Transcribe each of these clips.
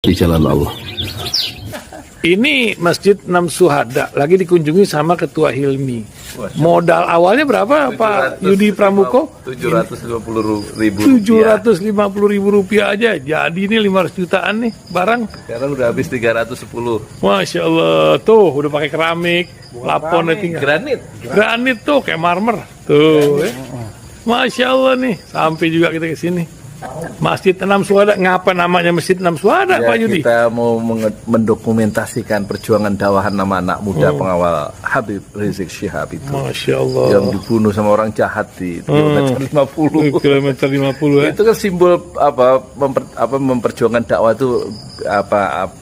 di jalan Allah. Ini Masjid Enam Syuhada lagi dikunjungi sama Ketua Hilmi. Modal awalnya berapa Pak Yudi Pramuko? 750.000 Rp750.000 aja. Jadi ini 500 jutaan nih barang. Sekarang udah habis 310. Masya Allah, tuh udah pakai keramik, laponnya tinggal. Granit tuh kayak marmer. Tuh, Masya Allah nih, sampai juga kita ke sini. Masjid Enam Syuhada, ngapa namanya Masjid Enam Syuhada, Ya, Pak Yudi? kita mau mendokumentasikan perjuangan dakwah nama anak muda pengawal Habib Rizik Syihab itu. Masya Allah. Yang dibunuh sama orang jahat di kilometer 50. Kilometer 50 ya. Itu kan simbol memperjuangkan dakwah itu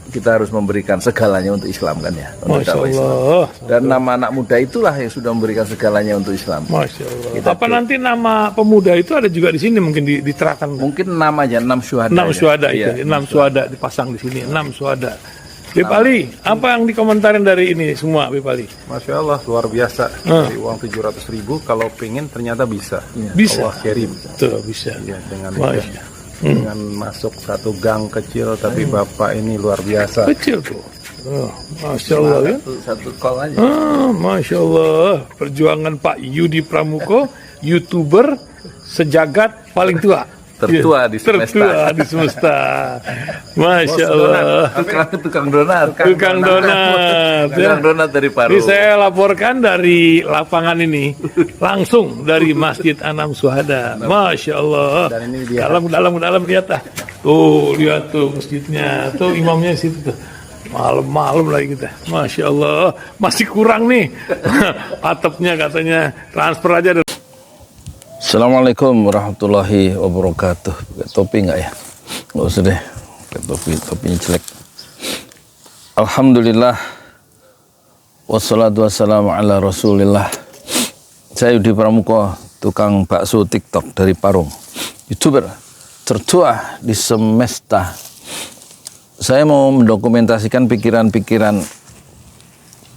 kita harus memberikan segalanya untuk Islam kan ya, untuk Masya dakwah Islam. Allah. Dan nama anak muda itulah yang sudah memberikan segalanya untuk Islam. Masya Allah. Apa nanti nama pemuda itu ada juga di sini mungkin diterapkan? Mungkin namanya 6 Syuhada. 6 Syuhada Iya, itu, 6 Syuhada dipasang di sini, 6 Syuhada. Bip Ali, apa yang dikomentarin dari ini semua, Bip Ali? Masya Allah, luar biasa. Dari uang 700.000, kalau pengen ternyata bisa. Bisa. Allah kirim. Tuh, bisa. Ya, dengan Masya. masuk satu gang kecil, tapi Bapak ini luar biasa. Kecil tuh. Oh, Masya Allah ya. Satu call aja. Masya Allah. Perjuangan Pak Yudi Pramuko, YouTuber sejagat paling tua. Tertua di semesta. Tertua di semesta. Masya Allah. Tukang donat. Tukang donat. Tukang donat dari Paru. Ini saya laporkan dari lapangan ini, langsung dari Masjid Enam Syuhada. Masya Allah. Dan ini dia. Dalam lihat ah. Tuh lihat tuh masjidnya. Tuh imamnya di situ tuh. Malam-malam lagi kita. Masya Allah. Masih kurang nih. Atapnya katanya transfer aja. Assalamualaikum warahmatullahi wabarakatuh. Pakai topi nggak ya? Nggak usah deh. Pakai topinya jelek. Alhamdulillah. Wassalatu wassalamu ala rasulillah. Saya Yudi Pramuko, tukang bakso TikTok dari Parung. YouTuber tertua di semesta. Saya mau mendokumentasikan pikiran-pikiran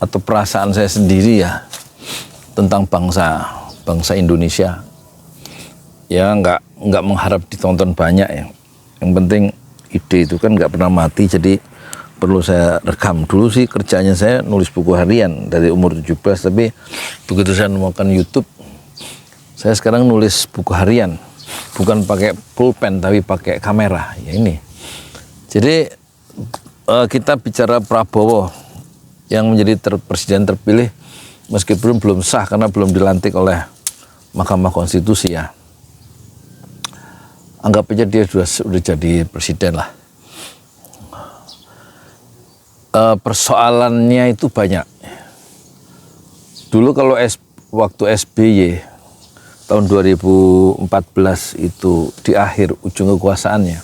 atau perasaan saya sendiri ya tentang bangsa Indonesia. Ya nggak mengharap ditonton banyak ya. Yang penting ide itu kan nggak pernah mati, jadi perlu saya rekam. Dulu sih kerjanya saya nulis buku harian dari umur 17, tapi begitu saya menemukan YouTube, saya sekarang nulis buku harian, bukan pakai pulpen tapi pakai kamera. Ya ini. Jadi kita bicara Prabowo yang menjadi presiden terpilih, meskipun belum sah karena belum dilantik oleh Mahkamah Konstitusi ya. Anggap aja dia sudah jadi presiden lah. Persoalannya itu banyak. Dulu kalau waktu SBY tahun 2014 itu di akhir ujung kekuasaannya,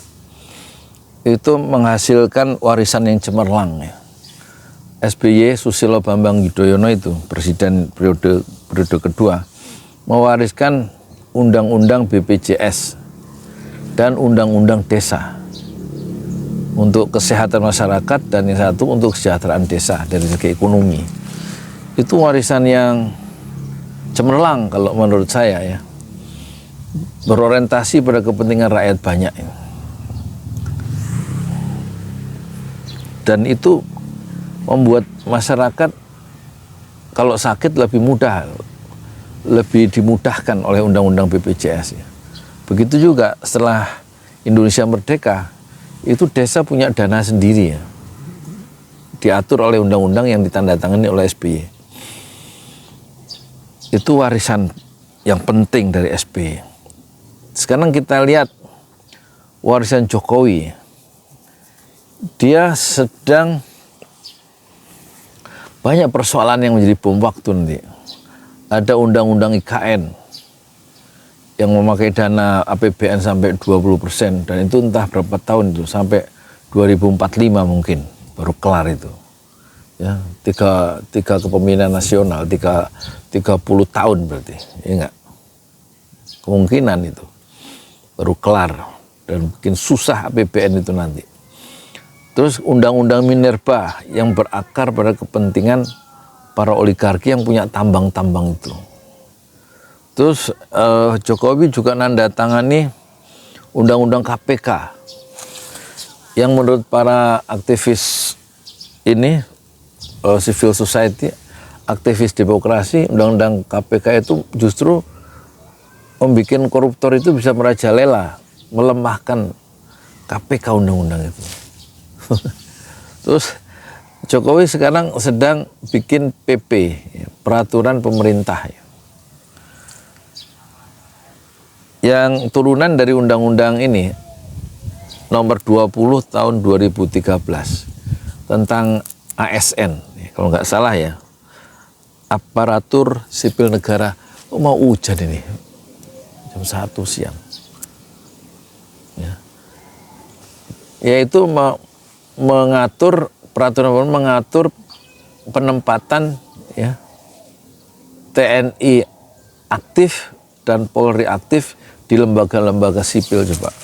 itu menghasilkan warisan yang cemerlang ya. SBY Susilo Bambang Yudhoyono itu presiden periode kedua mewariskan undang-undang BPJS dan undang-undang desa untuk kesehatan masyarakat, dan yang satu untuk kesejahteraan desa dari segi ekonomi. Itu warisan yang cemerlang kalau menurut saya ya, berorientasi pada kepentingan rakyat banyak ya. Dan itu membuat masyarakat kalau sakit lebih mudah, lebih dimudahkan oleh undang-undang BPJS ya. Begitu juga setelah Indonesia merdeka, itu desa punya dana sendiri ya, diatur oleh undang-undang yang ditandatangani oleh SBY. Itu warisan yang penting dari SBY. Sekarang kita lihat warisan Jokowi, dia sedang banyak persoalan yang menjadi bom waktu nanti. Ada undang-undang IKN yang memakai dana APBN sampai 20%, dan itu entah berapa tahun itu, sampai 2045 mungkin baru kelar itu. Ya, tiga kepemimpinan nasional, 30 tahun berarti, ya enggak? Kemungkinan itu baru kelar dan bikin susah APBN itu nanti. Terus undang-undang Minerba yang berakar pada kepentingan para oligarki yang punya tambang-tambang itu. Terus Jokowi juga nandatangani undang-undang KPK yang menurut para aktivis ini, civil society, aktivis demokrasi, undang-undang KPK itu justru membuat koruptor itu bisa merajalela, melemahkan KPK undang-undang itu. Terus Jokowi sekarang sedang bikin PP, peraturan pemerintah, yang turunan dari undang-undang ini, nomor 20 tahun 2013 tentang ASN, kalau nggak salah ya, aparatur sipil negara. Oh, mau hujan ini jam 1 siang, yaitu mengatur peraturan mengatur penempatan TNI aktif dan Polri aktif di lembaga-lembaga sipil. Coba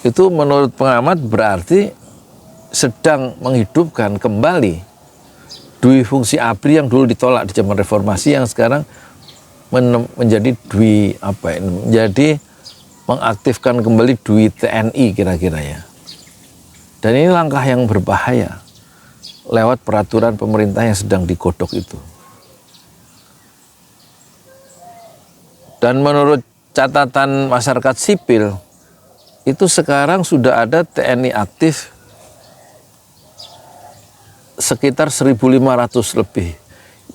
itu menurut pengamat berarti sedang menghidupkan kembali dui fungsi ABRI yang dulu ditolak di zaman reformasi, yang sekarang menjadi menjadi mengaktifkan kembali dui TNI kira-kira ya. Dan ini langkah yang berbahaya lewat peraturan pemerintah yang sedang digodok itu. Dan menurut catatan masyarakat sipil, itu sekarang sudah ada TNI aktif sekitar 1.500 lebih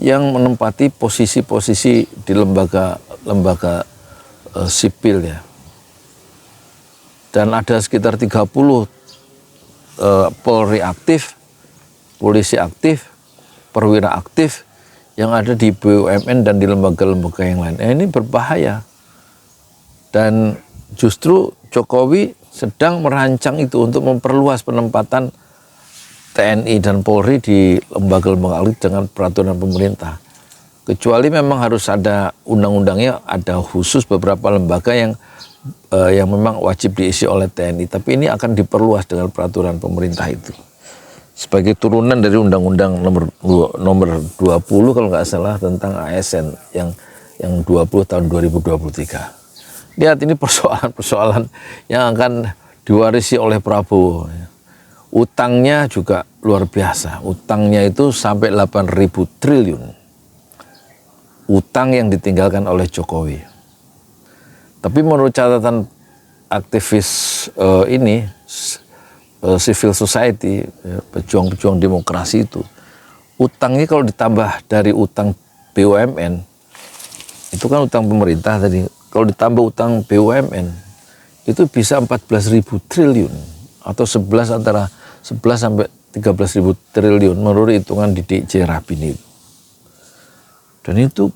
yang menempati posisi-posisi di lembaga sipil ya. Dan ada sekitar 30 Polri aktif, polisi aktif, perwira aktif yang ada di BUMN dan di lembaga-lembaga yang lain. Ini berbahaya. Dan justru Jokowi sedang merancang itu untuk memperluas penempatan TNI dan Polri di lembaga-lembaga dengan peraturan pemerintah. Kecuali memang harus ada undang-undangnya, ada khusus beberapa lembaga yang memang wajib diisi oleh TNI. Tapi ini akan diperluas dengan peraturan pemerintah itu. Sebagai turunan dari undang-undang nomor 20 kalau nggak salah tentang ASN yang 20 tahun 2023. Lihat ini persoalan-persoalan yang akan diwarisi oleh Prabowo. Utangnya juga luar biasa. Utangnya itu sampai 8.000 triliun. Utang yang ditinggalkan oleh Jokowi. Tapi menurut catatan aktivis civil society, pejuang-pejuang demokrasi itu, utangnya kalau ditambah dari utang BUMN, itu kan utang pemerintah tadi, kalau ditambah utang BUMN, itu bisa 14.000 triliun, atau antara 11 sampai 13.000 triliun menurut hitungan Didik J. Rabin itu. Dan itu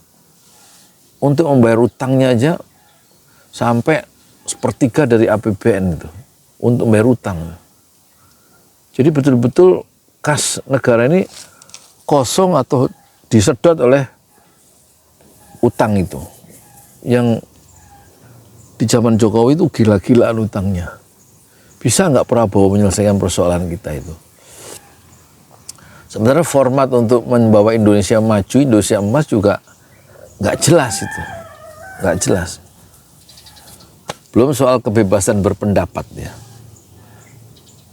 untuk membayar utangnya aja sampai 1/3 dari APBN itu, untuk membayar utang. Jadi betul-betul kas negara ini kosong atau disedot oleh utang itu. Yang di zaman Jokowi itu gila-gilaan utangnya. Bisa nggak Prabowo menyelesaikan persoalan kita itu? Sebenarnya format untuk membawa Indonesia maju, Indonesia emas juga nggak jelas itu. Nggak jelas. Belum soal kebebasan berpendapat ya.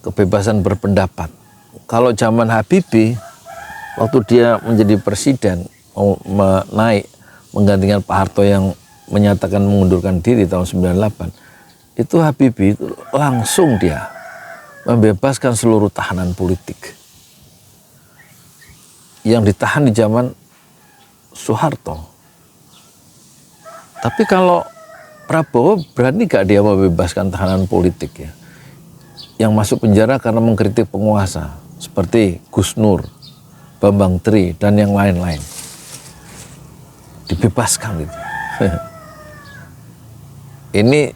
Kebebasan berpendapat. Kalau zaman Habibie, waktu dia menjadi presiden, naik menggantikan Pak Harto yang menyatakan mengundurkan diri tahun 98, itu Habibie itu langsung dia membebaskan seluruh tahanan politik yang ditahan di zaman Soeharto. Tapi kalau Prabowo berani gak dia membebaskan tahanan politik ya, yang masuk penjara karena mengkritik penguasa seperti Gus Nur, Bambang Tri dan yang lain-lain, dibebaskan gitu. Ini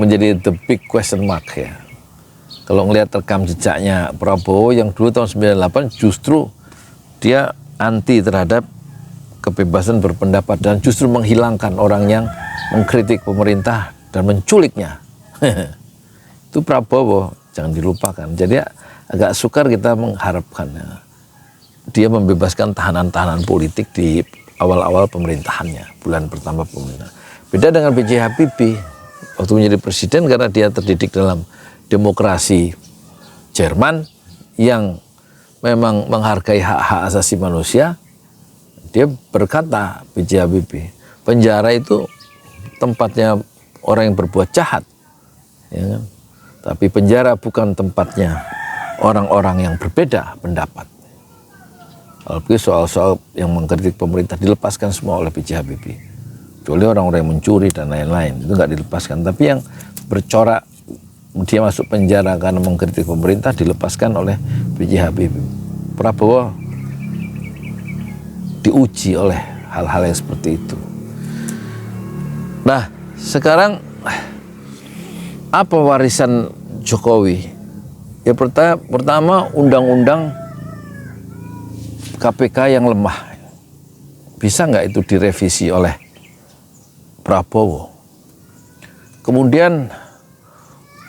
menjadi the big question mark ya. Kalau ngelihat rekam jejaknya Prabowo yang dulu tahun 98, justru dia anti terhadap kebebasan berpendapat dan justru menghilangkan orang yang mengkritik pemerintah dan menculiknya. Itu Prabowo, jangan dilupakan. Jadi agak sukar kita mengharapkan dia membebaskan tahanan-tahanan politik di awal-awal pemerintahannya, bulan pertama pemerintahan. Beda dengan B.J. Habibie waktu menjadi presiden, karena dia terdidik dalam demokrasi Jerman yang memang menghargai hak-hak asasi manusia, dia berkata, B.J. Habibie, penjara itu tempatnya orang yang berbuat jahat, ya kan? Tapi penjara bukan tempatnya orang-orang yang berbeda pendapat. Apalagi soal-soal yang mengkritik pemerintah dilepaskan semua oleh B.J. Habibie. Kecuali orang-orang yang mencuri dan lain-lain, itu nggak dilepaskan. Tapi yang bercorak dia masuk penjara karena mengkritik pemerintah dilepaskan oleh B.J. Habibie. Prabowo diuji oleh hal-hal yang seperti itu. Nah, sekarang apa warisan Jokowi? Ya pertama undang-undang KPK yang lemah. Bisa nggak itu direvisi oleh Prabowo? Kemudian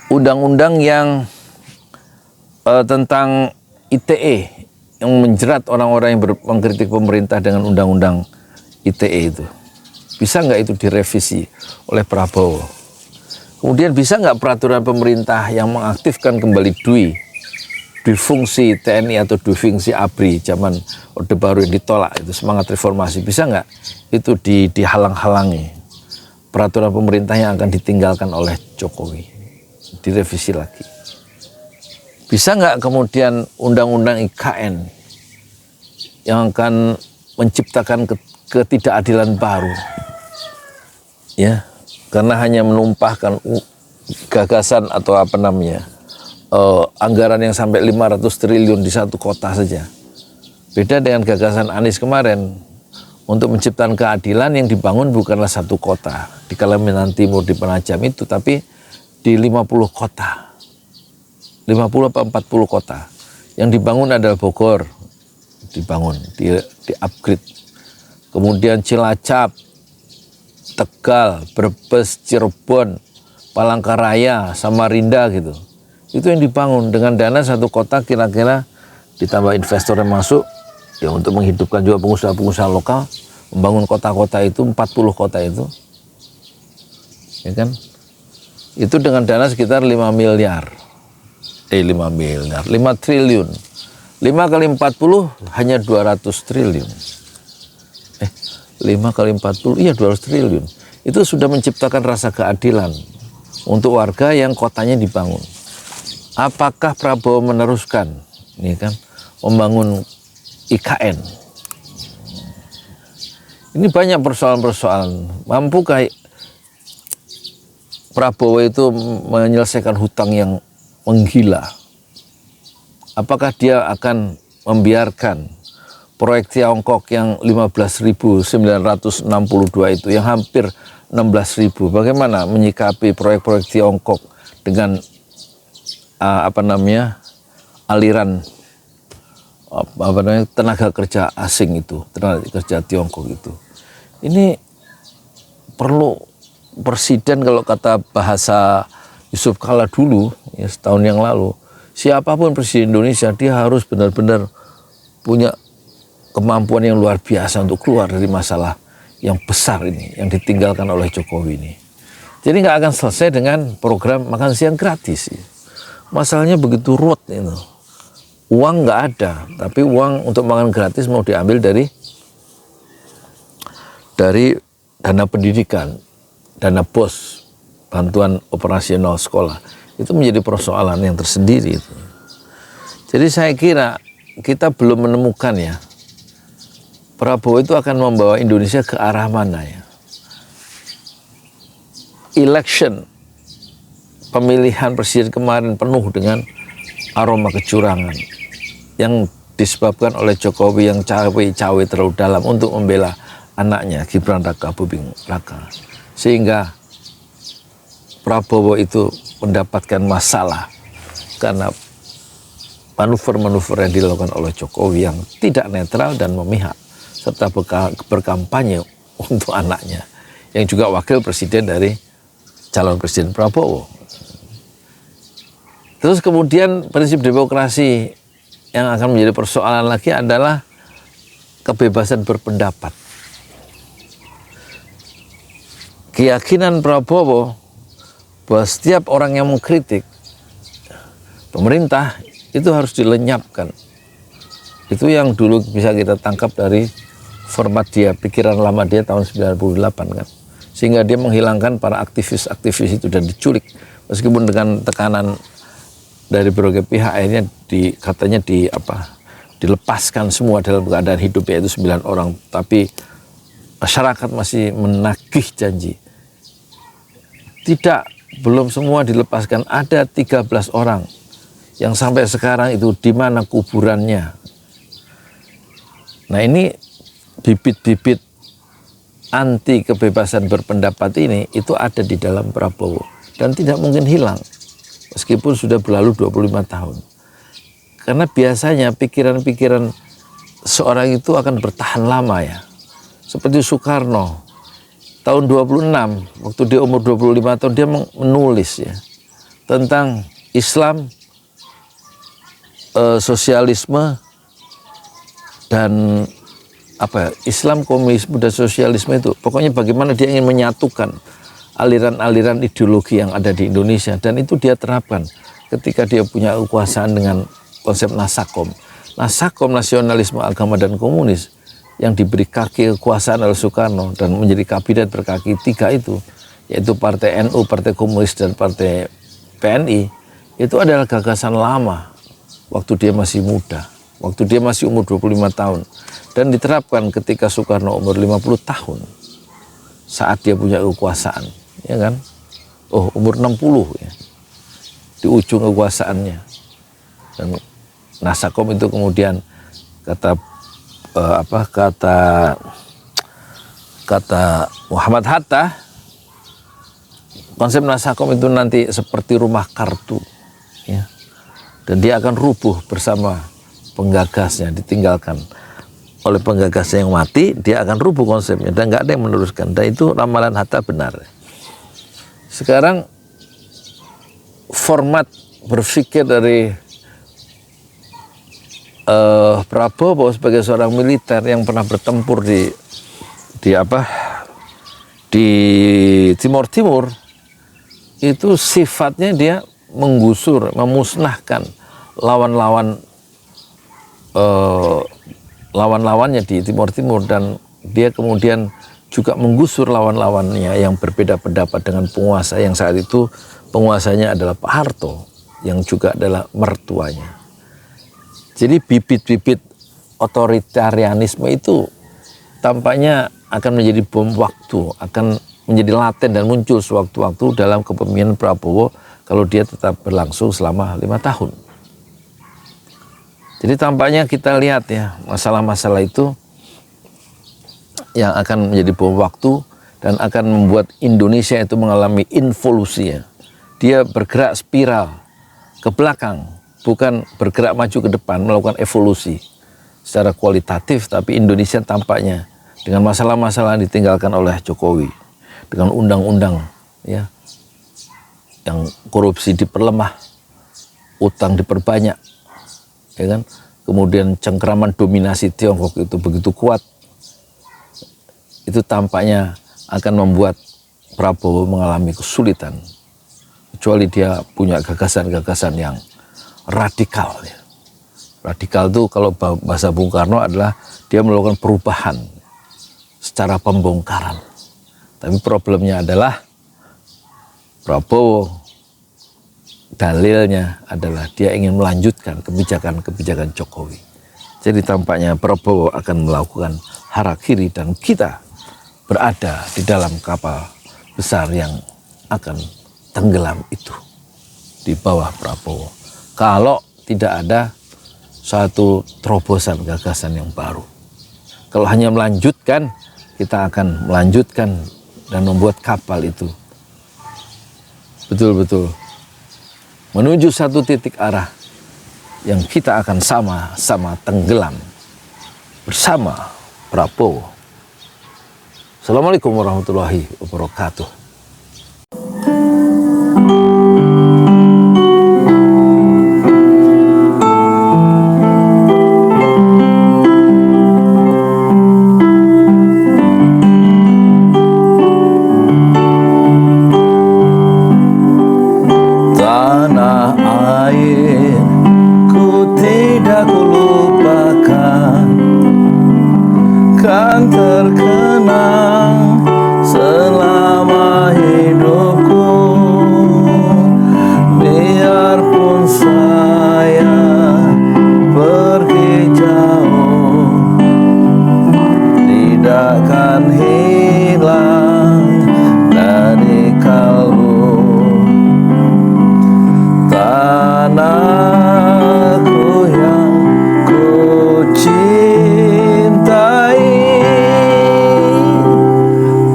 undang-undang yang tentang ITE yang menjerat orang-orang yang mengkritik pemerintah dengan undang-undang ITE itu. Bisa nggak itu direvisi oleh Prabowo? Kemudian bisa nggak peraturan pemerintah yang mengaktifkan kembali dui fungsi TNI atau dui fungsi ABRI zaman Orde Baru yang ditolak, itu semangat reformasi, bisa nggak itu dihalang-halangi peraturan pemerintah yang akan ditinggalkan oleh Jokowi, direvisi lagi? Bisa nggak kemudian undang-undang IKN yang akan menciptakan ketidakadilan baru, ya, karena hanya menumpahkan gagasan atau apa namanya, anggaran yang sampai 500 triliun di satu kota saja. Beda dengan gagasan Anies kemarin, untuk menciptakan keadilan yang dibangun bukanlah satu kota di Kalimantan Timur, di Penajam itu, tapi di 50 kota, 50 atau 40 kota. Yang dibangun adalah Bogor, dibangun, di-upgrade. Kemudian Cilacap, Tegal, Brebes, Cirebon, Palangkaraya, Samarinda gitu. Itu yang dibangun dengan dana satu kota, kira-kira ditambah investor yang masuk, ya untuk menghidupkan juga pengusaha-pengusaha lokal, membangun kota-kota itu, 40 kota itu, ya kan? Itu dengan dana sekitar 5 miliar, 5 triliun. 5 kali 40 hanya 200 triliun. 5 kali 40, iya 200 triliun. Itu sudah menciptakan rasa keadilan untuk warga yang kotanya dibangun. Apakah Prabowo meneruskan, ini kan, membangun IKN? Ini banyak persoalan-persoalan. Mampukah Prabowo itu menyelesaikan hutang yang menggila? Apakah dia akan membiarkan proyek Tiongkok yang 15.962 itu, yang hampir 16.000, bagaimana menyikapi proyek-proyek Tiongkok dengan aliran tenaga kerja asing itu, tenaga kerja Tiongkok itu? Ini perlu presiden, kalau kata bahasa Yusuf Kala dulu, ya, setahun yang lalu, siapapun presiden Indonesia, dia harus benar-benar punya kemampuan yang luar biasa untuk keluar dari masalah yang besar ini, yang ditinggalkan oleh Jokowi ini. Jadi nggak akan selesai dengan program makan siang gratis. Masalahnya begitu ruwet itu. Uang nggak ada, tapi uang untuk makan gratis mau diambil dari dana pendidikan, dana BOS, bantuan operasional sekolah. Itu menjadi persoalan yang tersendiri itu. Jadi saya kira kita belum menemukan, ya, Prabowo itu akan membawa Indonesia ke arah mana, ya. Election, pemilihan presiden kemarin penuh dengan aroma kecurangan yang disebabkan oleh Jokowi yang cawe-cawe terlalu dalam untuk membela anaknya Gibran Raka Buming Raka, sehingga Prabowo itu mendapatkan masalah karena manuver-manuver yang dilakukan oleh Jokowi yang tidak netral dan memihak, serta berkampanye untuk anaknya yang juga wakil presiden dari calon presiden Prabowo. Terus kemudian prinsip demokrasi yang akan menjadi persoalan lagi adalah kebebasan berpendapat. Keyakinan Prabowo bahwa setiap orang yang mengkritik pemerintah itu harus dilenyapkan. Itu yang dulu bisa kita tangkap dari format dia, pikiran lama dia tahun 98 kan. Sehingga dia menghilangkan para aktivis-aktivis itu dan diculik. Meskipun dengan tekanan dari berbagai pihak akhirnya katanya dilepaskan semua dalam keadaan hidup, yaitu 9 orang. Tapi masyarakat masih menagih janji. Tidak, belum semua dilepaskan. Ada 13 orang yang sampai sekarang itu di mana kuburannya. Nah, ini bibit-bibit anti kebebasan berpendapat ini itu ada di dalam Prabowo dan tidak mungkin hilang meskipun sudah berlalu 25 tahun. Karena biasanya pikiran-pikiran seorang itu akan bertahan lama ya. Seperti Soekarno tahun 26 waktu dia umur 25 tahun dia menulis ya tentang Islam, sosialisme dan Islam, komunisme dan sosialisme itu. Pokoknya bagaimana dia ingin menyatukan aliran-aliran ideologi yang ada di Indonesia, dan itu dia terapkan ketika dia punya kekuasaan dengan konsep Nasakom. Nasakom, nasionalisme, agama dan komunis, yang diberi kaki kekuasaan oleh Soekarno dan menjadi kabinet berkaki 3 itu, yaitu Partai NU, Partai Komunis dan Partai PNI, itu adalah gagasan lama waktu dia masih muda. Waktu dia masih umur 25 tahun. Dan diterapkan ketika Soekarno umur 50 tahun. Saat dia punya kekuasaan. Ya kan? Oh, umur 60 ya. Di ujung kekuasaannya. Dan Nasakom itu kemudian kata Muhammad Hatta, konsep Nasakom itu nanti seperti rumah kartu. Ya. Dan dia akan rubuh bersama penggagasnya, ditinggalkan oleh penggagasnya yang mati, dia akan rubuh konsepnya dan nggak ada yang meneruskan. Dan itu ramalan Hatta benar. Sekarang format berpikir dari Prabowo sebagai seorang militer yang pernah bertempur di Timur Timur, itu sifatnya dia menggusur, memusnahkan lawan-lawannya di Timur Timur, dan dia kemudian juga menggusur lawan-lawannya yang berbeda pendapat dengan penguasa yang saat itu penguasanya adalah Pak Harto yang juga adalah mertuanya. Jadi bibit-bibit otoritarianisme itu tampaknya akan menjadi bom waktu, akan menjadi laten dan muncul sewaktu-waktu dalam kepemimpinan Prabowo kalau dia tetap berlangsung selama 5 tahun. Jadi tampaknya kita lihat ya, masalah-masalah itu yang akan menjadi bom waktu dan akan membuat Indonesia itu mengalami involusi ya. Dia bergerak spiral ke belakang, bukan bergerak maju ke depan, melakukan evolusi secara kualitatif, tapi Indonesia tampaknya dengan masalah-masalah yang ditinggalkan oleh Jokowi, dengan undang-undang ya, yang korupsi diperlemah, utang diperbanyak, ya kan? Kemudian cengkeraman dominasi Tiongkok itu begitu kuat, itu tampaknya akan membuat Prabowo mengalami kesulitan, kecuali dia punya gagasan-gagasan yang radikal ya. Radikal itu kalau bahasa Bung Karno adalah dia melakukan perubahan secara pembongkaran. Tapi problemnya adalah Prabowo dalilnya adalah dia ingin melanjutkan kebijakan-kebijakan Jokowi. Jadi tampaknya Prabowo akan melakukan harakiri dan kita berada di dalam kapal besar yang akan tenggelam itu di bawah Prabowo. Kalau tidak ada suatu terobosan gagasan yang baru. Kalau hanya melanjutkan, kita akan melanjutkan dan membuat kapal itu betul-betul menuju satu titik arah yang kita akan sama-sama tenggelam bersama Prabowo. Assalamualaikum warahmatullahi wabarakatuh. Tanah airku kan terkenang selama hidupku. Biarpun saya pergi jauh, tidak akan hilang dari kalbu. Tanahku yang ku cintai,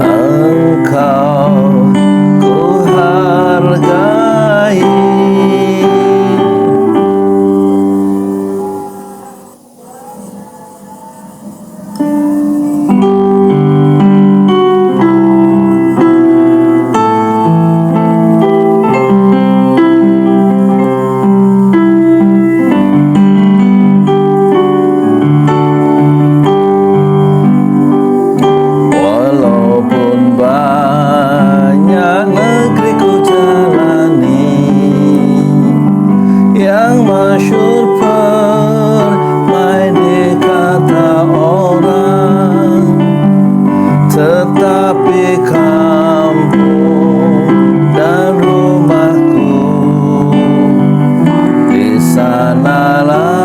engkau ku hargai. Walaupun banyak negeri ku jalani, yang masyhur permai di kata orang, tetapi kampung dan rumahku di sanalah